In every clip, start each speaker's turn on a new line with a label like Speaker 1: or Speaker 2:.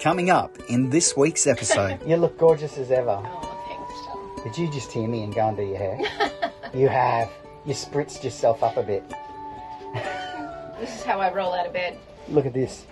Speaker 1: coming up in this week's episode.
Speaker 2: You look gorgeous as ever.
Speaker 3: Oh, thanks, Tom.
Speaker 2: Did you just hear me and go and do your hair? You have. You spritzed yourself up a bit.
Speaker 3: This is how I roll out of bed.
Speaker 2: Look at this.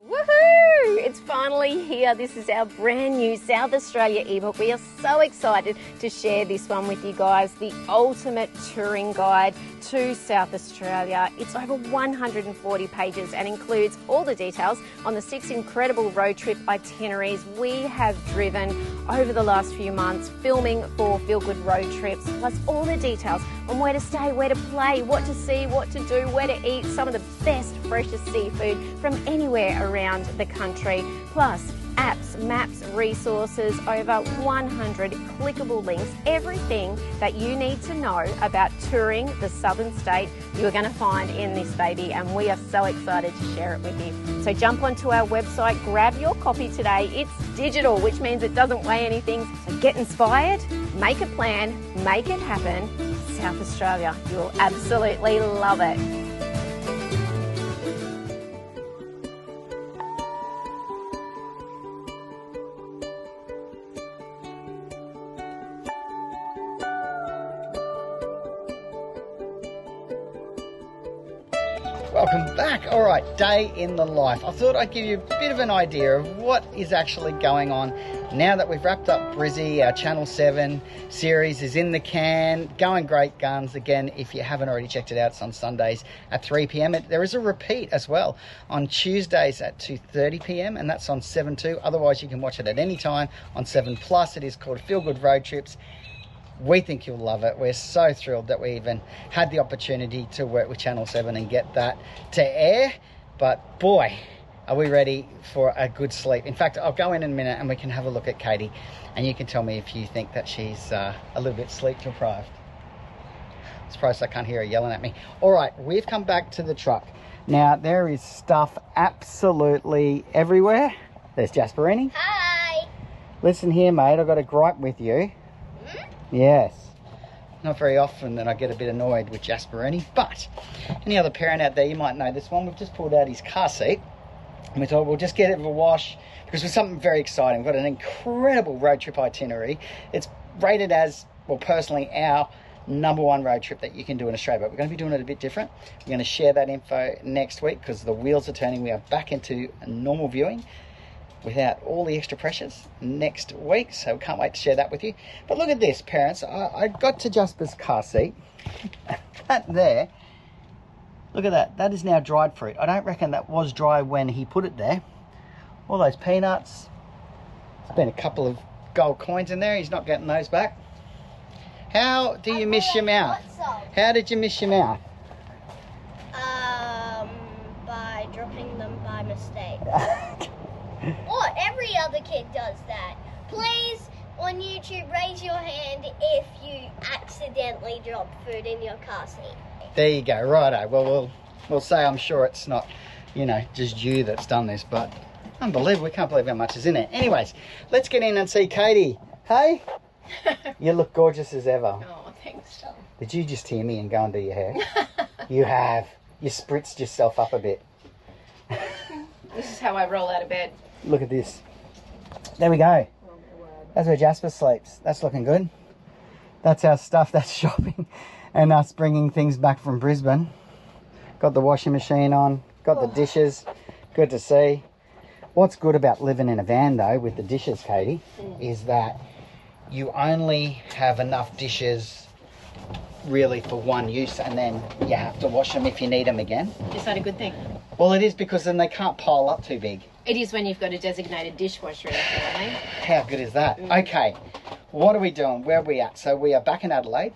Speaker 3: Woohoo! It's finally here. This is our brand new South Australia ebook. We are so excited to share this one with you guys. The ultimate touring guide to South Australia. It's over 140 pages and includes all the details on the 6 incredible road trip itineraries we have driven over the last few months, filming for Feel Good Road Trips, plus all the details on where to stay, where to play, what to see, what to do, where to eat, some of the best, freshest seafood from anywhere around the country, plus apps, maps, resources, over 100 clickable links, everything that you need to know about touring the southern state you're going to find in this baby, and we are so excited to share it with you. So jump onto our website, grab your copy today. It's digital, which means it doesn't weigh anything. So get inspired, make a plan, make it happen. South Australia, you'll absolutely love it.
Speaker 2: Welcome back. All right, day in the life. I thought I'd give you a bit of an idea of what is actually going on now that we've wrapped up Brizzy. Our Channel 7 series is in the can, going great guns. Again, if you haven't already checked it out, it's on Sundays at 3 p.m. There is a repeat as well on Tuesdays at 2:30 p.m. and that's on 7 too. Otherwise, you can watch it at any time on 7+. It is called Feel Good Road Trips. We think you'll love it. We're so thrilled that we even had the opportunity to work with Channel 7 and get that to air. But boy, are we ready for a good sleep. In fact, I'll go in a minute and we can have a look at Katie and you can tell me if you think that she's a little bit sleep deprived. I'm surprised I can't hear her yelling at me. All right, we've come back to the truck. Now, there is stuff absolutely everywhere. There's Jasperini.
Speaker 4: Hi.
Speaker 2: Listen here, mate, I've got a gripe with you. Yes. Not very often that I get a bit annoyed with Jasperini, but any other parent out there, you might know this one. We've just pulled out his car seat and we thought we'll just get it for a wash because it's something very exciting. We've got an incredible road trip itinerary. It's rated as, well, personally, our #1 road trip that you can do in Australia, but we're going to be doing it a bit different. We're going to share that info next week because the wheels are turning. We are back into normal viewing without all the extra pressures next week, so we can't wait to share that with you. But look at this, parents. I got to Jasper's car seat. That there, look at that. That is now dried fruit. I don't reckon that was dry when he put it there. All those peanuts. There's been a couple of gold coins in there. He's not getting those back. How do you miss your mouth? How did you miss your mouth?
Speaker 4: By dropping them by mistake. What? Every other kid does that. Please, on YouTube, raise your hand if you accidentally drop food in your car seat.
Speaker 2: There you go. Righto. Well, we'll say I'm sure it's not, just you that's done this, but unbelievable. We can't believe how much is in it. Anyways, let's get in and see Katie. Hey? You look gorgeous as ever.
Speaker 3: Oh, thanks, Tom.
Speaker 2: Did you just hear me and go and do your hair? You have. You spritzed yourself up a bit.
Speaker 3: This is how I roll out of bed.
Speaker 2: Look at this. There we go. That's where Jasper sleeps. That's looking good. That's our stuff. That's shopping and us bringing things back from Brisbane. Got the washing machine on. Got the dishes. Good to see. What's good about living in a van, though, with the dishes, Katie, is that you only have enough dishes really for one use, and then you have to wash them if you need them again.
Speaker 3: Is that a good thing?
Speaker 2: Well, it is, because then they can't pile up too big.
Speaker 3: It is when you've got a designated dishwasher in the family.
Speaker 2: How good is that? Okay, what are we doing? Where are we at? So we are back in Adelaide.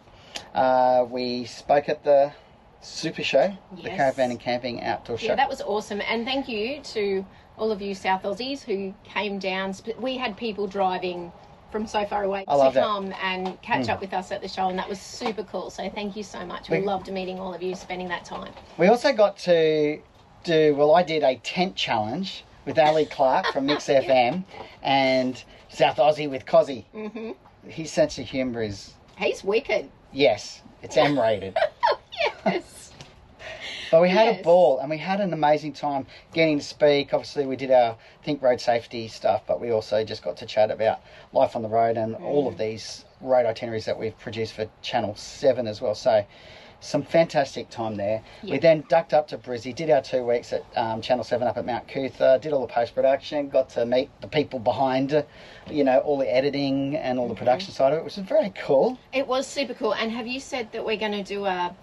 Speaker 2: We spoke at the Super Show, the Caravan and Camping Outdoor Show.
Speaker 3: Yeah, that was awesome. And thank you to all of you South Aussies who came down. We had people driving from so far away to come and catch up with us at the show, and that was super cool. So thank you so much. We loved meeting all of you, spending that time. We also got to do, well, I did a tent challenge with Ali Clark from Mix FM and South Aussie with Cozzy. His sense of humour is... He's wicked. Yes, it's M-rated. Yes.
Speaker 2: But we had a
Speaker 3: Yes.
Speaker 2: ball, and we had an amazing time getting to speak. Obviously, we did our road safety stuff, but we also just got to chat about life on the road and all of these road itineraries that we've produced for Channel 7 as well. So some fantastic time there.
Speaker 3: Yep.
Speaker 2: We then ducked up to Brizzy, did our 2 weeks at Channel 7 up at Mount Cootha, did all the post-production, got to meet the people behind, you know, all the editing and all the production side of it, which was very cool.
Speaker 3: It was super cool. And have you said that we're going to do a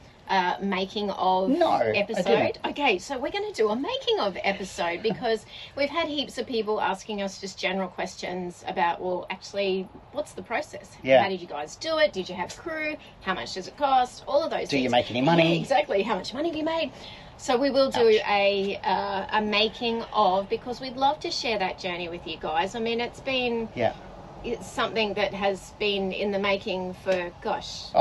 Speaker 3: making of episode?
Speaker 2: I didn't.
Speaker 3: Okay, so we're going to do a making of episode because we've had heaps of people asking us just general questions about, well, actually, what's the process?
Speaker 2: Yeah.
Speaker 3: How did you guys do it? Did you have crew? How much does it cost? All of those things.
Speaker 2: Do you make any money?
Speaker 3: Yeah, exactly. How much money have you made? So we will do a making of, because we'd love to share that journey with you guys. I mean, it's been it's something that has been in the making for, gosh,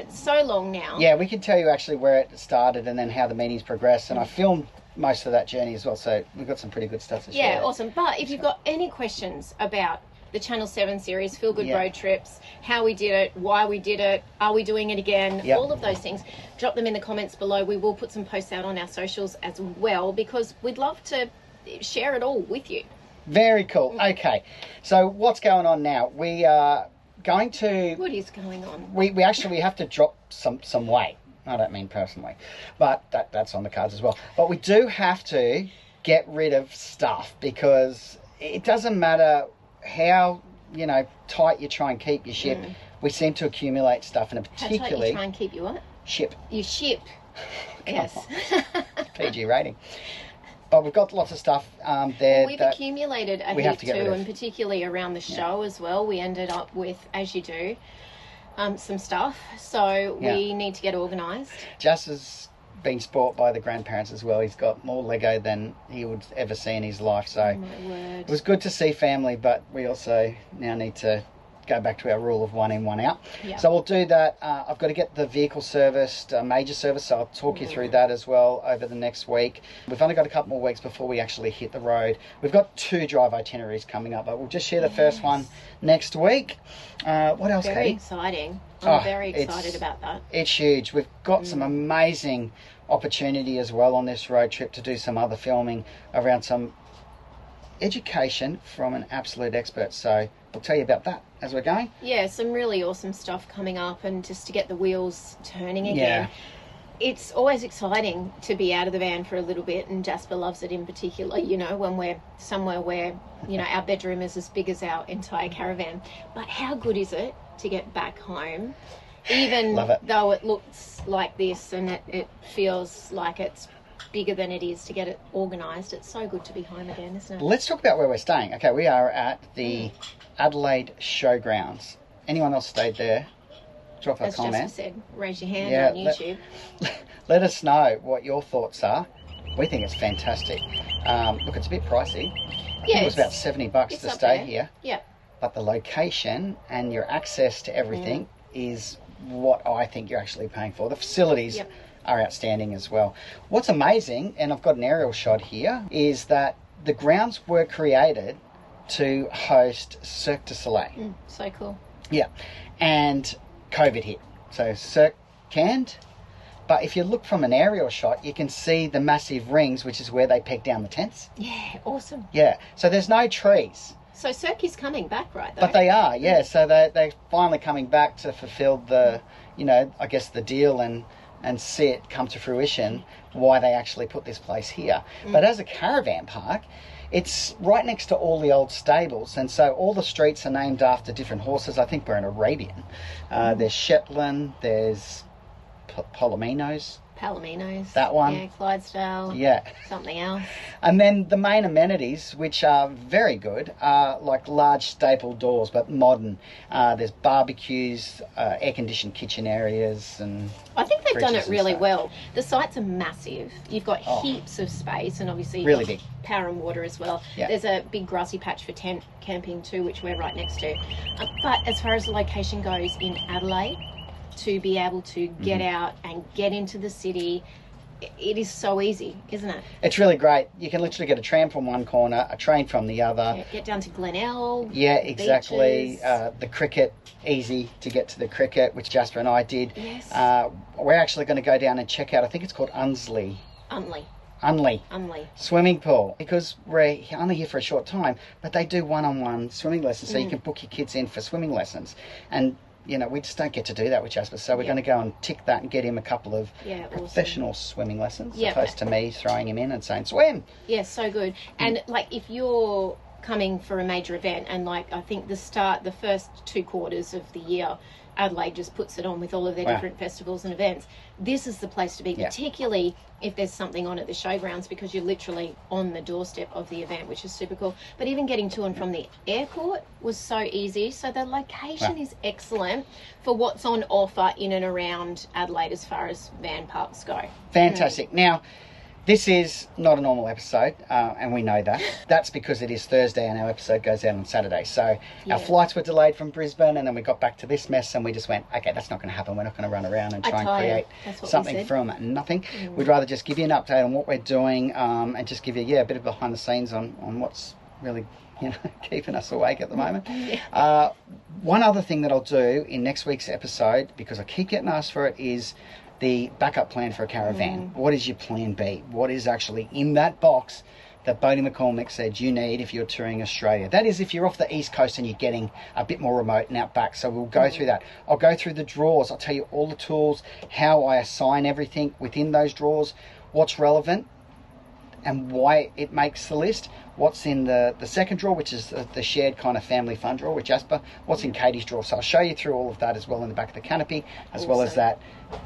Speaker 3: so long now.
Speaker 2: Yeah, we can tell you actually where it started and then how the meetings progressed, and I filmed most of that journey as well, so we've got some pretty good stuff to share.
Speaker 3: Yeah, awesome. But if you've got any questions about the Channel 7 series, Feel Good Road Trips, how we did it, why we did it, are we doing it again, all of those things, drop them in the comments below. We will put some posts out on our socials as well, because we'd love to share it all with you.
Speaker 2: Very cool. Okay, so what's going on now? We are going to...
Speaker 3: What is going on?
Speaker 2: We actually have to drop some weight. I don't mean personally, but that's on the cards as well. But we do have to get rid of stuff, because it doesn't matter how, you know, tight you try and keep your ship. We seem to accumulate stuff, and particularly...
Speaker 3: How tight you try and keep your what?
Speaker 2: Ship.
Speaker 3: Your ship. Yes.
Speaker 2: PG rating. But we've got lots of stuff there.
Speaker 3: We've accumulated a heap too, and particularly around the show as well. We ended up with, as you do, some stuff. So we need to get organised. Just
Speaker 2: has been spoilt by the grandparents as well. He's got more Lego than he would ever see in his life. So it was good to see family, but we also now need to go back to our rule of 1 in, 1 out. So we'll do that. I've got to get the vehicle serviced, major service, so I'll talk you through that as well over the next week. We've only got a couple more weeks before we actually hit the road. We've got 2 drive itineraries coming up, but we'll just share the first one next week. What else,
Speaker 3: Very
Speaker 2: Katie?
Speaker 3: exciting. I'm very excited about that.
Speaker 2: It's huge. We've got some amazing opportunity as well on this road trip to do some other filming around some education from an absolute expert. So we'll tell you about that as we're going.
Speaker 3: Yeah, some really awesome stuff coming up, and just to get the wheels turning again. It's always exciting to be out of the van for a little bit, and Jasper loves it in particular, you know, when we're somewhere where, you know, our bedroom is as big as our entire caravan. But how good is it to get back home, even though it looks like this and it feels like it's bigger than it is, to get it organised. It's so good to be home again, isn't it?
Speaker 2: Let's talk about where we're staying. Okay, we are at the Adelaide Showgrounds. Anyone else stayed there? Drop a comment.
Speaker 3: As Jasper said, raise your hand on YouTube.
Speaker 2: Let us know what your thoughts are. We think it's fantastic. Look, it's a bit pricey. I think it was about $70 to stay here.
Speaker 3: Yeah.
Speaker 2: But the location and your access to everything is what I think you're actually paying for. The facilities are outstanding as well. What's amazing, and I've got an aerial shot here, is that the grounds were created to host Cirque du Soleil.
Speaker 3: So cool.
Speaker 2: Yeah. And COVID hit. So Cirque canned. But if you look from an aerial shot, you can see the massive rings, which is where they peg down the tents.
Speaker 3: Yeah, awesome.
Speaker 2: Yeah. So there's no trees.
Speaker 3: So Cirque is coming back, right, though?
Speaker 2: But they are, yeah. So they're finally coming back to fulfill the, you know, I guess the deal and see it come to fruition, why they actually put this place here. But as a caravan park, it's right next to all the old stables, and so all the streets are named after different horses. I think we're in Arabian. There's Shetland, there's Palominos. That one.
Speaker 3: Yeah, Clydesdale.
Speaker 2: Yeah.
Speaker 3: Something else.
Speaker 2: And then the main amenities, which are very good, are like large staple doors, but modern. There's barbecues, air-conditioned kitchen areas, and
Speaker 3: I think they've done it really
Speaker 2: stuff.
Speaker 3: well. The sites are massive. You've got heaps of space, and obviously
Speaker 2: really big
Speaker 3: power and water as well.
Speaker 2: Yeah.
Speaker 3: There's a big grassy patch for tent camping too, which we're right next to. But as far as the location goes in Adelaide, to be able to get out and get into the city, it is so easy, isn't it?
Speaker 2: It's really great. You can literally get a tram from one corner, a train from the other.
Speaker 3: Yeah, get down to Glenelg.
Speaker 2: Yeah, exactly.
Speaker 3: Beaches.
Speaker 2: The cricket, easy to get to the cricket, which Jasper and I did.
Speaker 3: Yes.
Speaker 2: We're actually going to go down and check out, I think it's called Unley swimming pool, because we're only here for a short time, but they do one-on-one swimming lessons, so you can book your kids in for swimming lessons. And you know, we just don't get to do that with Jasper, so we're going to go and tick that and get him a couple of professional swimming lessons, opposed to me throwing him in and saying, swim!
Speaker 3: Yeah, so good. And, like, if you're coming for a major event, and, like, I think the first 2 quarters of the year, Adelaide just puts it on with all of their different festivals and events. This is the place to be, particularly if there's something on at the showgrounds, because you're literally on the doorstep of the event, which is super cool. But even getting to and from the airport was so easy. So the location is excellent for what's on offer in and around Adelaide as far as van parks go.
Speaker 2: Fantastic. Now, this is not a normal episode, and we know that. That's because it is Thursday and our episode goes out on Saturday. So our flights were delayed from Brisbane, and then we got back to this mess, and we just went, okay, that's not going to happen. We're not going to run around and try and create something from nothing. We'd rather just give you an update on what we're doing, and just give you a bit of behind the scenes on what's really, you know, keeping us awake at the moment. One other thing that I'll do in next week's episode, because I keep getting asked for it, is the backup plan for a caravan. What is your plan B? What is actually in that box that Bodie McCormick said you need if you're touring Australia? That is if you're off the East Coast and you're getting a bit more remote and out back. So we'll go through that. I'll go through the drawers. I'll tell you all the tools, how I assign everything within those drawers, what's relevant and why it makes the list, what's in the second drawer, which is the shared kind of family fun drawer with Jasper, what's in Katie's drawer. So I'll show you through all of that as well in the back of the canopy, as well as that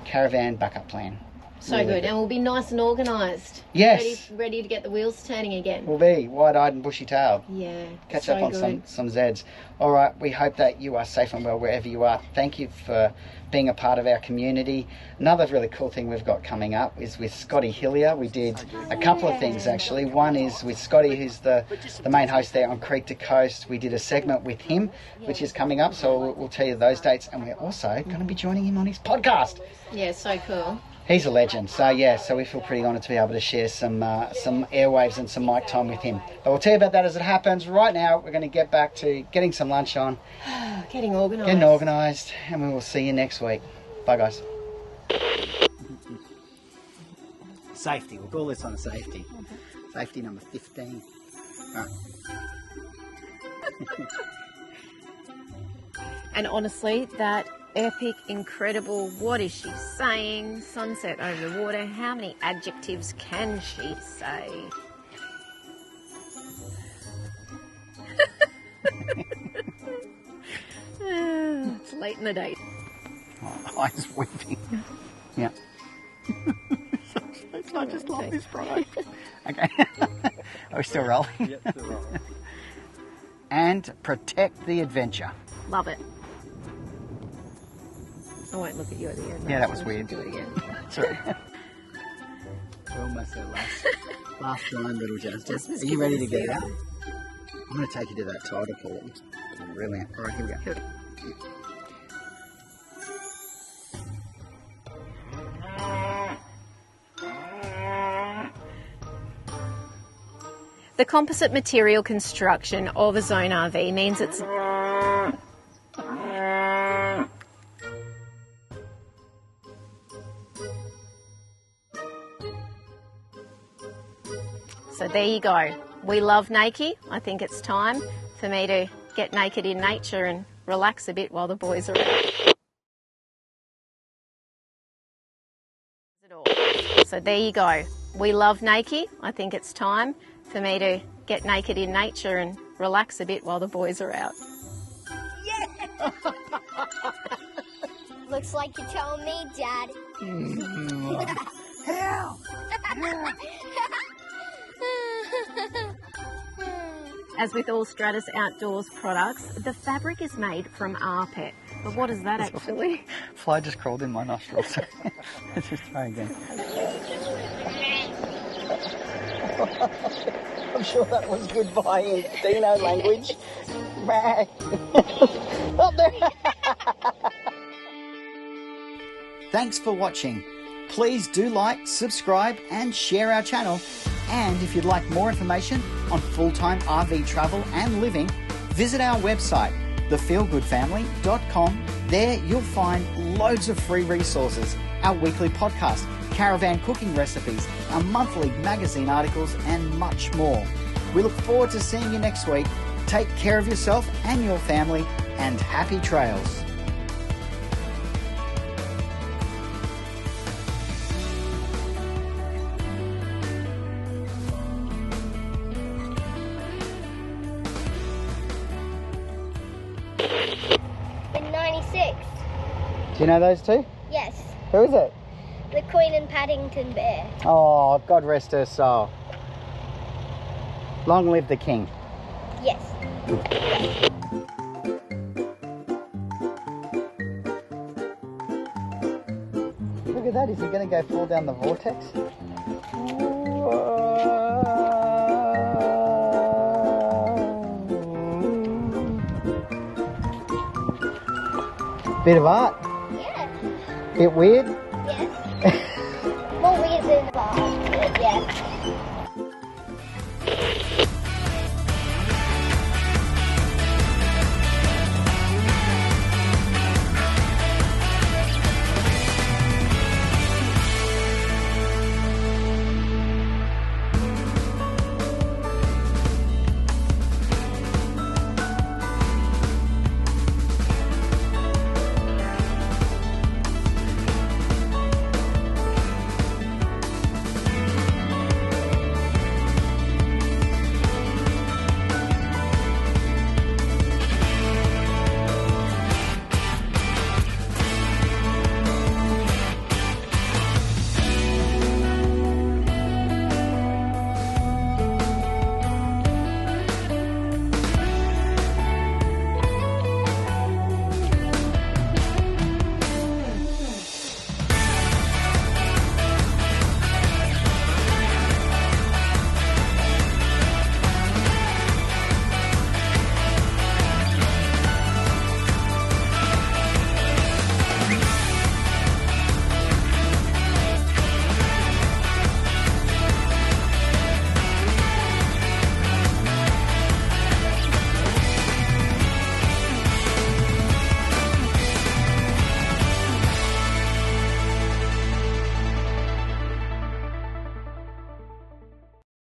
Speaker 2: caravan backup plan.
Speaker 3: So really good. And we'll be nice and organised.
Speaker 2: Yes.
Speaker 3: Ready to get the wheels turning again.
Speaker 2: We'll be wide-eyed and bushy-tailed.
Speaker 3: Yeah.
Speaker 2: Catch up on some Zeds. All right, we hope that you are safe and well wherever you are. Thank you for being a part of our community. Another really cool thing we've got coming up is with Scotty Hillier. We did a couple of things, actually. One is with Scotty, who's the main host there on Creek to Coast. We did a segment with him, which is coming up, so we'll tell you those dates. And we're also going to be joining him on his podcast.
Speaker 3: Yeah, so cool.
Speaker 2: He's a legend, so we feel pretty honoured to be able to share some airwaves and some mic time with him. But we'll tell you about that as it happens. Right now, we're going to get back to getting some lunch on.
Speaker 3: Getting organised,
Speaker 2: and we will see you next week. Bye, guys. Safety, we'll call this on safety. Safety number 15. Right.
Speaker 3: And honestly, that epic, incredible, what is she saying? Sunset over the water. How many adjectives can she say? It's late in the day.
Speaker 2: Oh, eyes weeping. Yeah. I just love this product. Okay. Are we still rolling?
Speaker 5: Yep, still rolling.
Speaker 2: And protect the adventure.
Speaker 3: Love it. I won't look at you at the end.
Speaker 2: Yeah, that was weird.
Speaker 3: Do it again.
Speaker 2: Sorry. We're almost at last line, little Jazz. Are you ready to get out? I'm going to take you to that title pool. Brilliant. All right, here we go.
Speaker 3: Good. The composite material construction of a zone RV means it's... So there you go. We love naked. I think it's time for me to get naked in nature and relax a bit while the boys are out. So there you go. We love naked. I think it's time for me to get naked in nature and relax a bit while the boys are out.
Speaker 4: Yeah! Looks like you're telling me, Dad.
Speaker 2: Hell!
Speaker 3: As with all Stratus Outdoors products, the fabric is made from rPET. But what is that actually?
Speaker 2: Fly just crawled in my nostrils. Let's just try again. I'm sure that was goodbye in Dino language. Up there. Thanks for watching. please do like, subscribe and share our channel. And if you'd like more information on full-time RV travel and living, visit our website, thefeelgoodfamily.com. There you'll find loads of free resources, our weekly podcast, caravan cooking recipes, our monthly magazine articles and much more. We look forward to seeing you next week. Take care of yourself and your family, and happy trails.
Speaker 4: In 96.
Speaker 2: Do you know those two?
Speaker 4: Yes.
Speaker 2: Who is it?
Speaker 4: The Queen and Paddington Bear.
Speaker 2: Oh, God rest her soul. Long live the king.
Speaker 4: Yes.
Speaker 2: Look at that. Is he going to go fall down the vortex? Bit of art.
Speaker 4: Yeah.
Speaker 2: Bit weird.
Speaker 4: Yes.